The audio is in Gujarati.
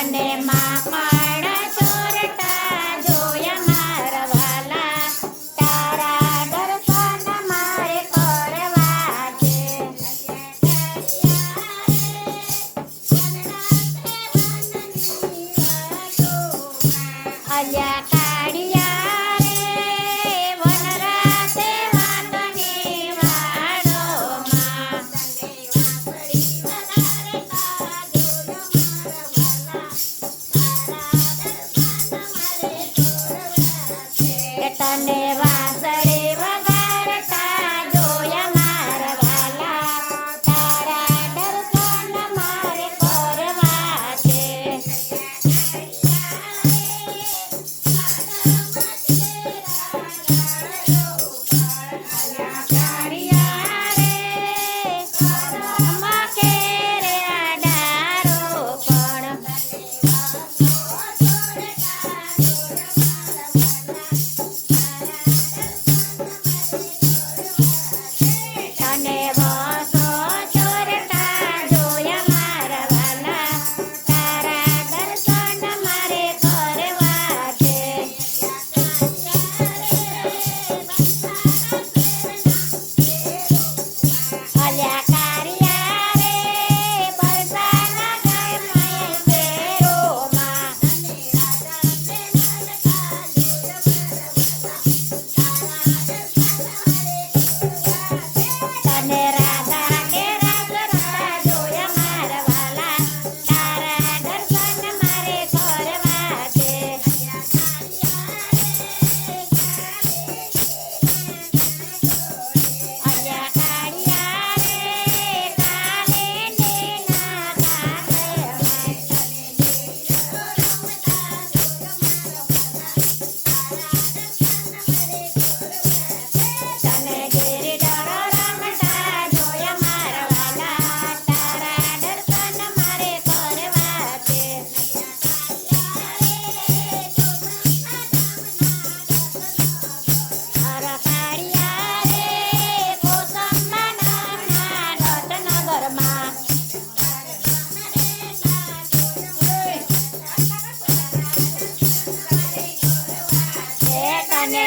તને માખણ ચોરતા જોયા મારા વાલા, તારા દર્શન મારે કરવા છે. અલ્યા કાળિયા રે વનરાતે વાતની વાડોમાં, તને વાંસળી વગાડતા જોયા મારા વાલા, તારા દર્શન મારે કરવા છે. કાળિયા રે માખે રે આડારો પણ, તને વાંસો ચોરતા જોયા મારા વાલા, તારા દર્શન મારે કરવા છે. અલ્યા કાળિયા રે બરસાના ગામમાં શેરોમાં, તને રાધા કે રાસ રમતા જોયા મારા વાલા, તારા દર્શન મારે કરવા છે. અલ્યા કાળિયા રે કાલે ને ના તને ગિરધરો રમતા જોયા મારા વાલા, તારા દર્શન મારે કરવા છે. અરે કાળિયા રે કોસંબા નામના રત્નગરમાં, તને